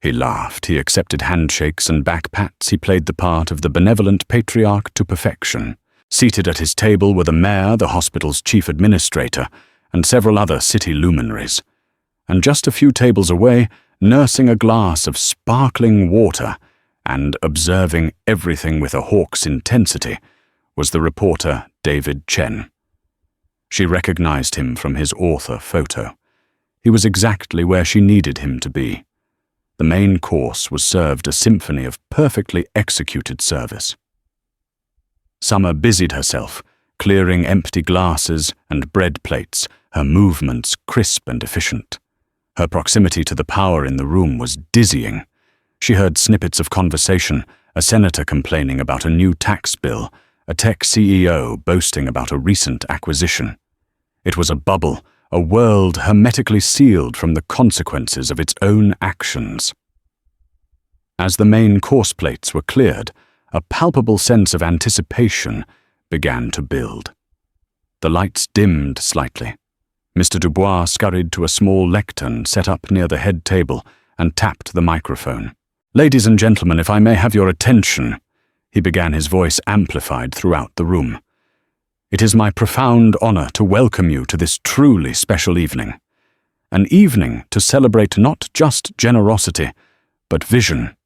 He laughed, he accepted handshakes and backpats, he played the part of the benevolent patriarch to perfection. Seated at his table were the mayor, the hospital's chief administrator, and several other city luminaries. And just a few tables away, nursing a glass of sparkling water and observing everything with a hawk's intensity, was the reporter David Chen. She recognized him from his author photo. He was exactly where she needed him to be. The main course was served a symphony of perfectly executed service. Summer busied herself, clearing empty glasses and bread plates, her movements crisp and efficient. Her proximity to the power in the room was dizzying. She heard snippets of conversation, a senator complaining about a new tax bill, a tech CEO boasting about a recent acquisition. It was a bubble, a world hermetically sealed from the consequences of its own actions. As the main course plates were cleared, a palpable sense of anticipation began to build. The lights dimmed slightly. Mr. Dubois scurried to a small lectern set up near the head table and tapped the microphone. "Ladies and gentlemen, if I may have your attention," he began, his voice amplified throughout the room. "It is my profound honor to welcome you to this truly special evening. An evening to celebrate not just generosity, but vision.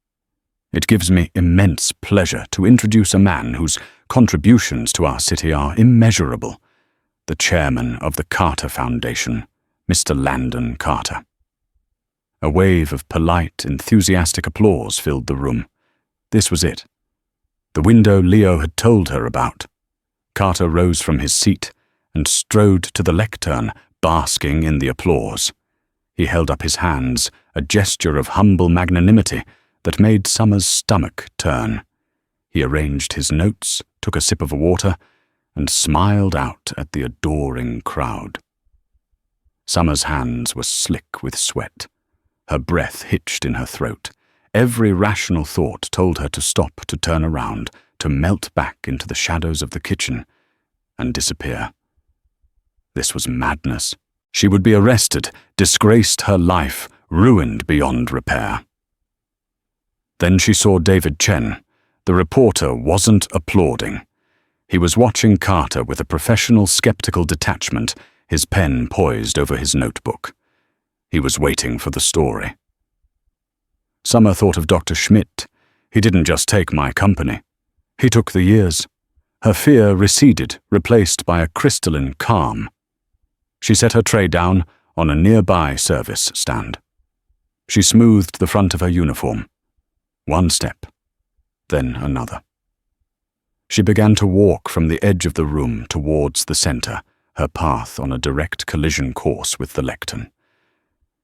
It gives me immense pleasure to introduce a man whose contributions to our city are immeasurable, the chairman of the Carter Foundation, Mr. Landon Carter." A wave of polite, enthusiastic applause filled the room. This was it. The window Leo had told her about. Carter rose from his seat and strode to the lectern, basking in the applause. He held up his hands, a gesture of humble magnanimity that made Summer's stomach turn. He arranged his notes, took a sip of water, and smiled out at the adoring crowd. Summer's hands were slick with sweat. Her breath hitched in her throat. Every rational thought told her to stop, to turn around, to melt back into the shadows of the kitchen and disappear. This was madness. She would be arrested, disgraced her life, ruined beyond repair. Then she saw David Chen. The reporter wasn't applauding. He was watching Carter with a professional, skeptical detachment, his pen poised over his notebook. He was waiting for the story. Summer thought of Dr. Schmidt. He didn't just take my company. He took the years. Her fear receded, replaced by a crystalline calm. She set her tray down on a nearby service stand. She smoothed the front of her uniform. One step, then another. She began to walk from the edge of the room towards the center, her path on a direct collision course with the lectern.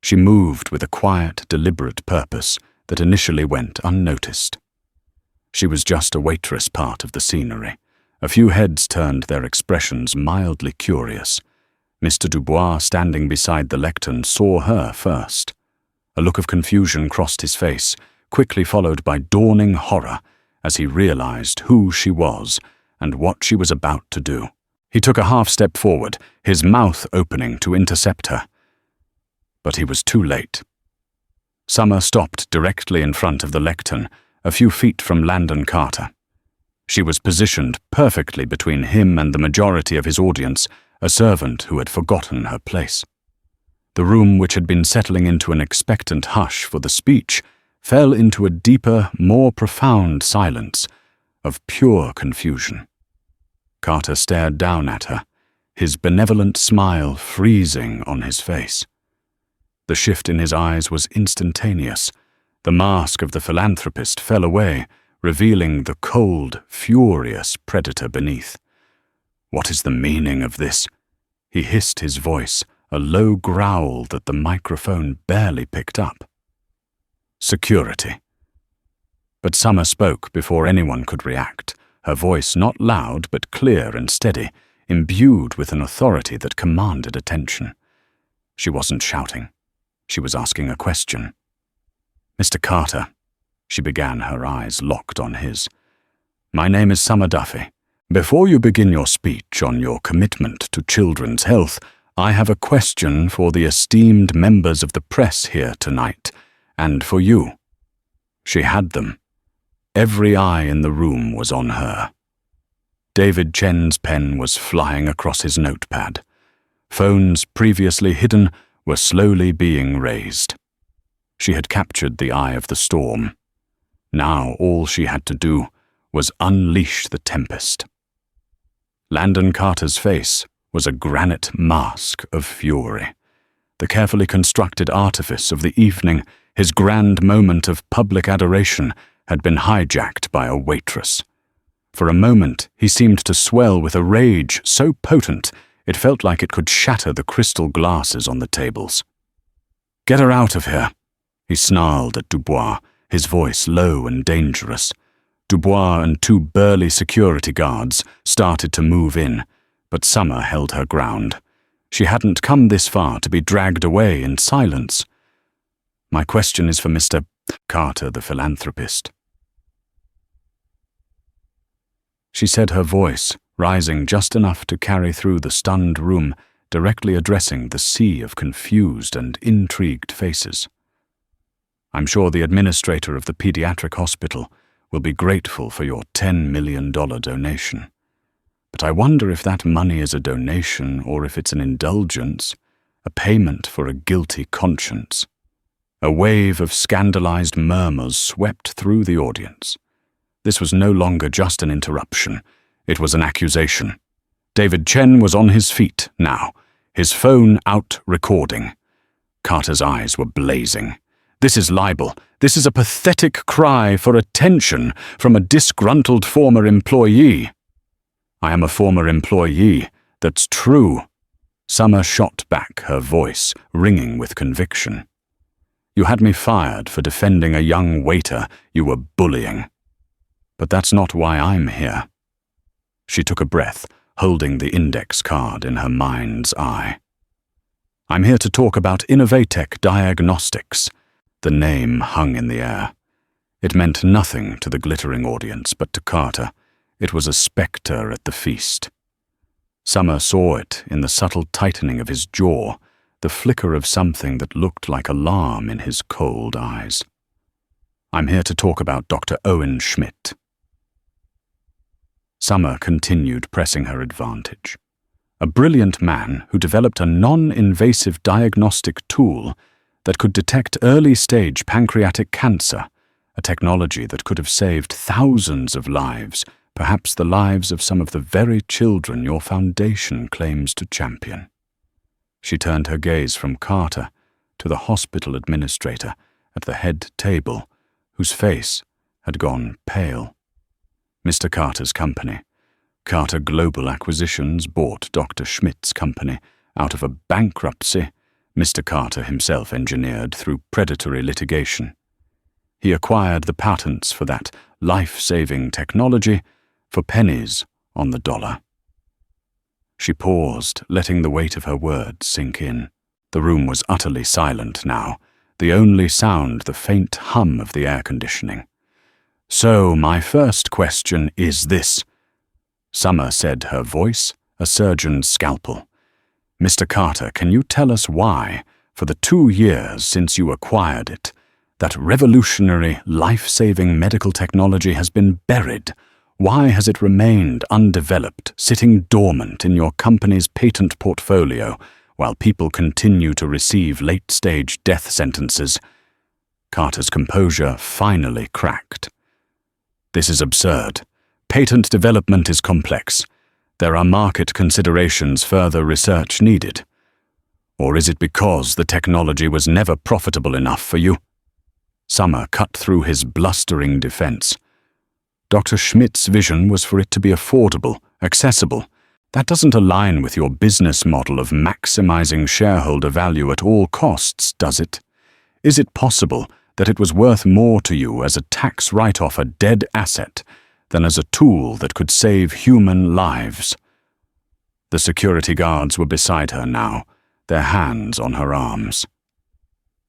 She moved with a quiet, deliberate purpose that initially went unnoticed. She was just a waitress part of the scenery. A few heads turned their expressions mildly curious. Mr. Dubois, standing beside the lectern, saw her first. A look of confusion crossed his face, quickly followed by dawning horror as he realized who she was and what she was about to do. He took a half step forward, his mouth opening to intercept her. But he was too late. Summer stopped directly in front of the lectern, a few feet from Landon Carter. She was positioned perfectly between him and the majority of his audience, a servant who had forgotten her place. The room, which had been settling into an expectant hush for the speech, fell into a deeper, more profound silence of pure confusion. Carter stared down at her, his benevolent smile freezing on his face. The shift in his eyes was instantaneous. The mask of the philanthropist fell away, revealing the cold, furious predator beneath. "What is the meaning of this?" He hissed his voice, a low growl that the microphone barely picked up. "Security." But Summer spoke before anyone could react, her voice not loud but clear and steady, imbued with an authority that commanded attention. She wasn't shouting. She was asking a question. "Mr. Carter," she began, her eyes locked on his. "My name is Summer Duffy. Before you begin your speech on your commitment to children's health, I have a question for the esteemed members of the press here tonight, and for you." She had them. Every eye in the room was on her. David Chen's pen was flying across his notepad. Phones previously hidden were slowly being raised. She had captured the eye of the storm. Now all she had to do was unleash the tempest. Landon Carter's face was a granite mask of fury. The carefully constructed artifice of the evening, his grand moment of public adoration, had been hijacked by a waitress. For a moment, he seemed to swell with a rage so potent it felt like it could shatter the crystal glasses on the tables. "Get her out of here," he snarled at Dubois, his voice low and dangerous. Dubois and two burly security guards started to move in, but Summer held her ground. She hadn't come this far to be dragged away in silence. "My question is for Mr. Carter, the philanthropist." She said, her voice rising just enough to carry through the stunned room, directly addressing the sea of confused and intrigued faces. "I'm sure the administrator of the pediatric hospital will be grateful for your $10 million donation. But I wonder if that money is a donation or if it's an indulgence, a payment for a guilty conscience." A wave of scandalized murmurs swept through the audience. This was no longer just an interruption. It was an accusation. David Chen was on his feet now, his phone out recording. Carter's eyes were blazing. "This is libel. This is a pathetic cry for attention from a disgruntled former employee." I am a former employee. That's true. Summer shot back, her voice ringing with conviction. You had me fired for defending a young waiter you were bullying. But that's not why I'm here. She took a breath, holding the index card in her mind's eye. I'm here to talk about Innovatech Diagnostics. The name hung in the air. It meant nothing to the glittering audience, but to Carter, it was a spectre at the feast. Summer saw it in the subtle tightening of his jaw, the flicker of something that looked like alarm in his cold eyes. I'm here to talk about Dr. Owen Schmidt. Summer continued pressing her advantage. A brilliant man who developed a non-invasive diagnostic tool that could detect early-stage pancreatic cancer, a technology that could have saved thousands of lives, perhaps the lives of some of the very children your foundation claims to champion. She turned her gaze from Carter to the hospital administrator at the head table, whose face had gone pale. Mr. Carter's company, Carter Global Acquisitions, bought Dr. Schmidt's company out of a bankruptcy Mr. Carter himself engineered through predatory litigation. He acquired the patents for that life-saving technology for pennies on the dollar. She paused, letting the weight of her words sink in. The room was utterly silent now, the only sound the faint hum of the air conditioning. So my first question is this, Summer said, her voice a surgeon's scalpel. Mr. Carter, can you tell us why, for the 2 years since you acquired it, that revolutionary, life-saving medical technology has been buried? Why has it remained undeveloped, sitting dormant in your company's patent portfolio, while people continue to receive late-stage death sentences? Carter's composure finally cracked. This is absurd. Patent development is complex. There are market considerations, further research needed. Or is it because the technology was never profitable enough for you? Summer cut through his blustering defense. Dr. Schmidt's vision was for it to be affordable, accessible. That doesn't align with your business model of maximizing shareholder value at all costs, does it? Is it possible that it was worth more to you as a tax write-off, a dead asset, than as a tool that could save human lives? The security guards were beside her now, their hands on her arms.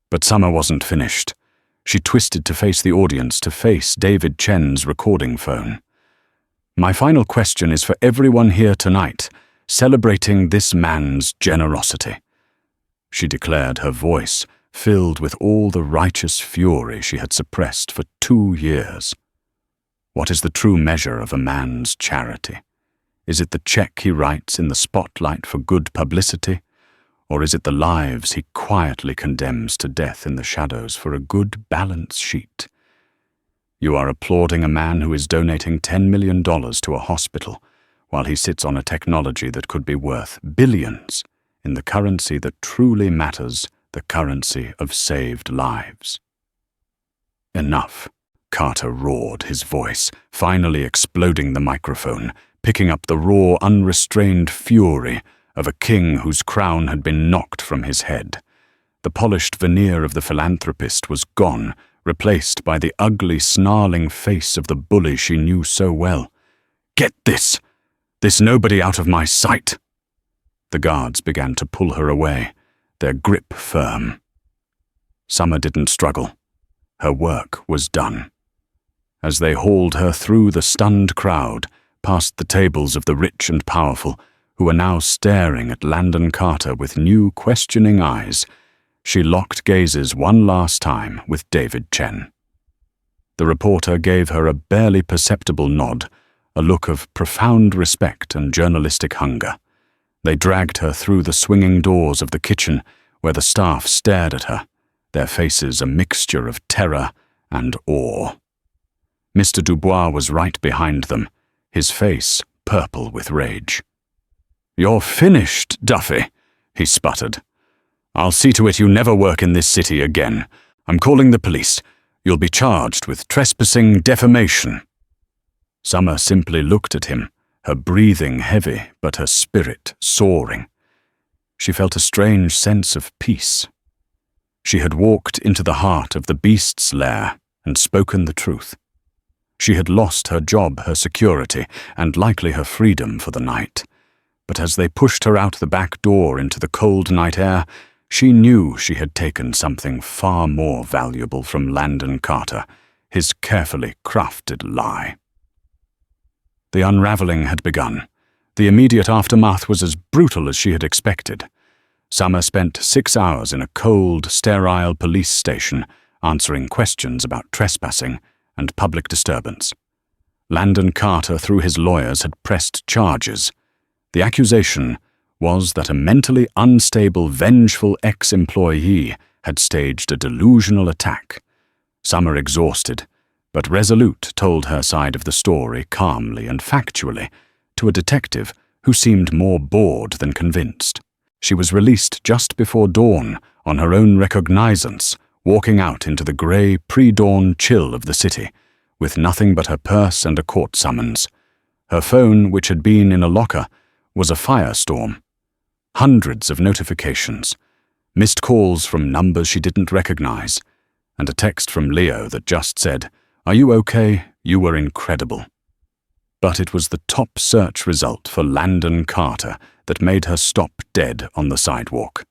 But Summer wasn't finished. She twisted to face the audience, to face David Chen's recording phone. My final question is for everyone here tonight, celebrating this man's generosity, she declared, her voice filled with all the righteous fury she had suppressed for 2 years. What is the true measure of a man's charity? Is it the check he writes in the spotlight for good publicity? Or is it the lives he quietly condemns to death in the shadows for a good balance sheet? You are applauding a man who is donating $10 million to a hospital while he sits on a technology that could be worth billions in the currency that truly matters, the currency of saved lives. Enough, Carter roared, his voice finally exploding the microphone, picking up the raw, unrestrained fury of a king whose crown had been knocked from his head. The polished veneer of the philanthropist was gone, replaced by the ugly, snarling face of the bully she knew so well. Get this! This nobody out of my sight! The guards began to pull her away, their grip firm. Summer didn't struggle. Her work was done. As they hauled her through the stunned crowd, past the tables of the rich and powerful, who were now staring at Landon Carter with new, questioning eyes, she locked gazes one last time with David Chen. The reporter gave her a barely perceptible nod, a look of profound respect and journalistic hunger. They dragged her through the swinging doors of the kitchen, where the staff stared at her, their faces a mixture of terror and awe. Mr. Dubois was right behind them, his face purple with rage. "You're finished, Duffy," he sputtered. "I'll see to it you never work in this city again. I'm calling the police. You'll be charged with trespassing, defamation." Summer simply looked at him, her breathing heavy but her spirit soaring. She felt a strange sense of peace. She had walked into the heart of the beast's lair and spoken the truth. She had lost her job, her security, and likely her freedom for the night. But as they pushed her out the back door into the cold night air, she knew she had taken something far more valuable from Landon Carter, his carefully crafted lie. The unraveling had begun. The immediate aftermath was as brutal as she had expected. Summer spent 6 hours in a cold, sterile police station answering questions about trespassing and public disturbance. Landon Carter, through his lawyers, had pressed charges. The accusation was that a mentally unstable, vengeful ex-employee had staged a delusional attack. Summer, exhausted, but resolute, told her side of the story calmly and factually to a detective who seemed more bored than convinced. She was released just before dawn on her own recognizance, walking out into the grey, pre-dawn chill of the city, with nothing but her purse and a court summons. Her phone, which had been in a locker, was a firestorm. Hundreds of notifications, missed calls from numbers she didn't recognize, and a text from Leo that just said, "Are you okay? You were incredible." But it was the top search result for Landon Carter that made her stop dead on the sidewalk.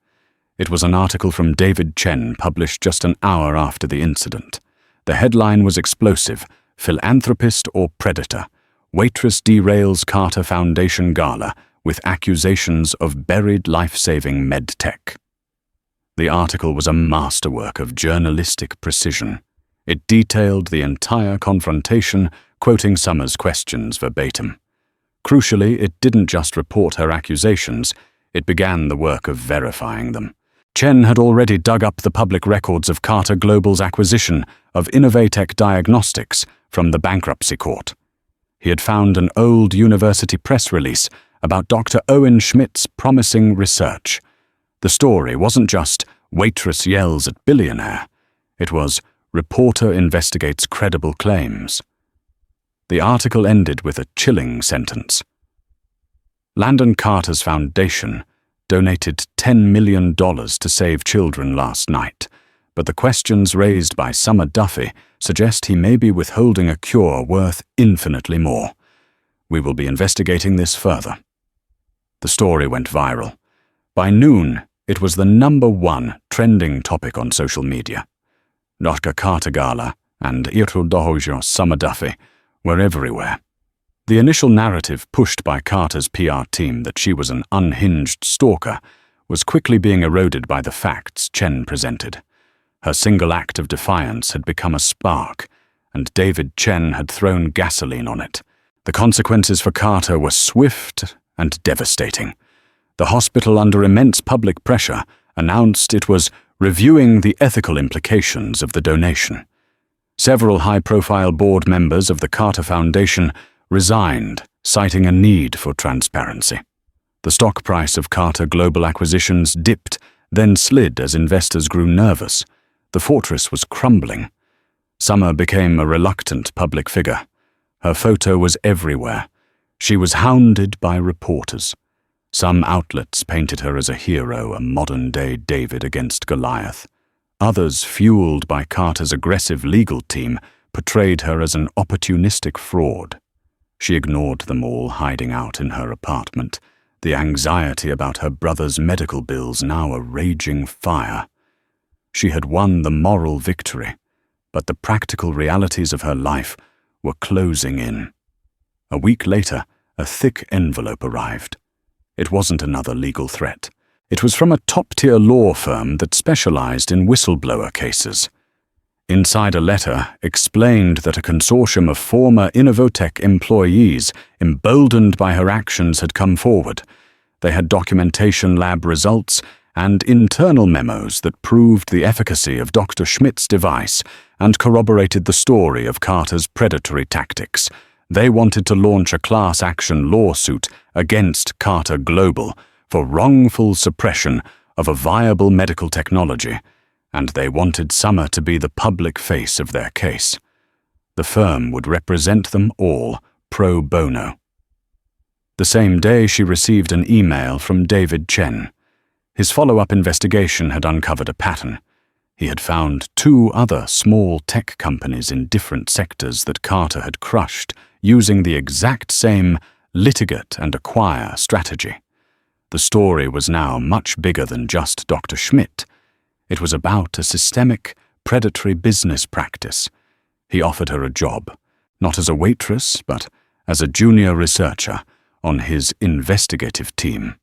It was an article from David Chen published just an hour after the incident. The headline was explosive: "Philanthropist or Predator? Waitress derails Carter Foundation gala with accusations of buried life-saving med tech." The article was a masterwork of journalistic precision. It detailed the entire confrontation, quoting Summer's questions verbatim. Crucially, it didn't just report her accusations, it began the work of verifying them. Chen had already dug up the public records of Carter Global's acquisition of Innovatech Diagnostics from the bankruptcy court. He had found an old university press release about Dr. Owen Schmidt's promising research. The story wasn't just "Waitress yells at Billionaire." It was "Reporter investigates credible claims." The article ended with a chilling sentence. Landon Carter's foundation donated $10 million to save children last night, but the questions raised by Summer Duffy suggest he may be withholding a cure worth infinitely more. We will be investigating this further. The story went viral. By noon, it was the #1 trending topic on social media. Dr. Carter Gala and Irto Dohojo Summer Duffy were everywhere. The initial narrative pushed by Carter's PR team that she was an unhinged stalker was quickly being eroded by the facts Chen presented. Her single act of defiance had become a spark, and David Chen had thrown gasoline on it. The consequences for Carter were swift and devastating. The hospital, under immense public pressure, announced it was reviewing the ethical implications of the donation. Several high-profile board members of the Carter Foundation resigned, citing a need for transparency. The stock price of Carter Global Acquisitions dipped, then slid as investors grew nervous. The fortress was crumbling. Summer became a reluctant public figure. Her photo was everywhere. She was hounded by reporters. Some outlets painted her as a hero, a modern-day David against Goliath. Others, fueled by Carter's aggressive legal team, portrayed her as an opportunistic fraud. She ignored them all, hiding out in her apartment, the anxiety about her brother's medical bills now a raging fire. She had won the moral victory, but the practical realities of her life were closing in. A week later, a thick envelope arrived. It wasn't another legal threat. It was from a top-tier law firm that specialized in whistleblower cases. Inside a letter explained that a consortium of former Innovatech employees, emboldened by her actions, had come forward. They had documentation lab results and internal memos that proved the efficacy of Dr. Schmidt's device and corroborated the story of Carter's predatory tactics. They wanted to launch a class action lawsuit against Carter Global for wrongful suppression of a viable medical technology, and they wanted Summer to be the public face of their case. The firm would represent them all pro bono. The same day, she received an email from David Chen. His follow-up investigation had uncovered a pattern. He had found 2 other small tech companies in different sectors that Carter had crushed using the exact same litigate and acquire strategy. The story was now much bigger than just Dr. Schmidt. It was about a systemic, predatory business practice. He offered her a job, not as a waitress, but as a junior researcher on his investigative team.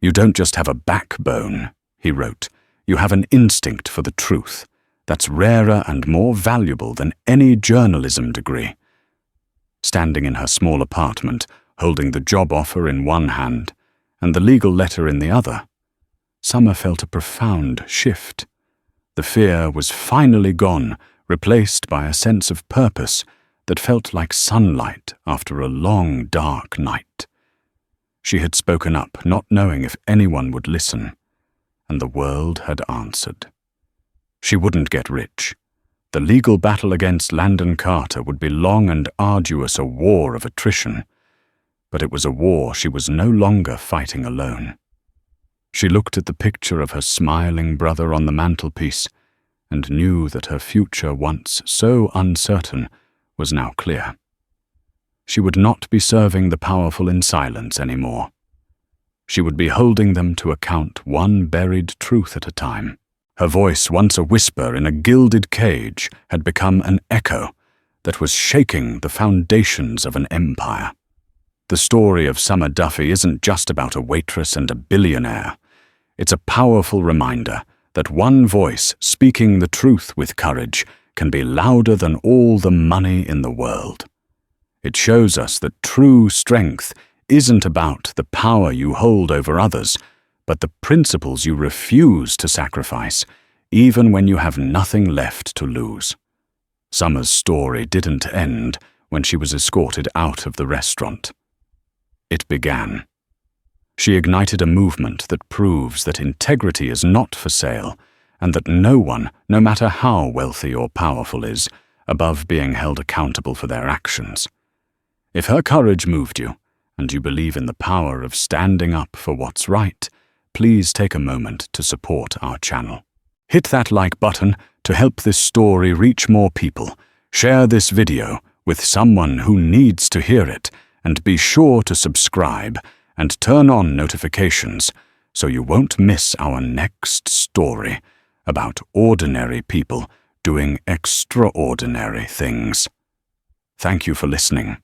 "You don't just have a backbone," he wrote. "You have an instinct for the truth. That's rarer and more valuable than any journalism degree." Standing in her small apartment, holding the job offer in one hand and the legal letter in the other, Summer felt a profound shift. The fear was finally gone, replaced by a sense of purpose that felt like sunlight after a long, dark night. She had spoken up, not knowing if anyone would listen, and the world had answered. She wouldn't get rich. The legal battle against Landon Carter would be long and arduous, a war of attrition. But it was a war she was no longer fighting alone. She looked at the picture of her smiling brother on the mantelpiece and knew that her future, once so uncertain, was now clear. She would not be serving the powerful in silence anymore. She would be holding them to account, one buried truth at a time. Her voice, once a whisper in a gilded cage, had become an echo that was shaking the foundations of an empire. The story of Summer Duffy isn't just about a waitress and a billionaire. It's a powerful reminder that one voice speaking the truth with courage can be louder than all the money in the world. It shows us that true strength isn't about the power you hold over others, but the principles you refuse to sacrifice, even when you have nothing left to lose. Summer's story didn't end when she was escorted out of the restaurant. It began. She ignited a movement that proves that integrity is not for sale, and that no one, no matter how wealthy or powerful, is above being held accountable for their actions. If her courage moved you, and you believe in the power of standing up for what's right, please take a moment to support our channel. Hit that like button to help this story reach more people. Share this video with someone who needs to hear it, and be sure to subscribe and turn on notifications so you won't miss our next story about ordinary people doing extraordinary things. Thank you for listening.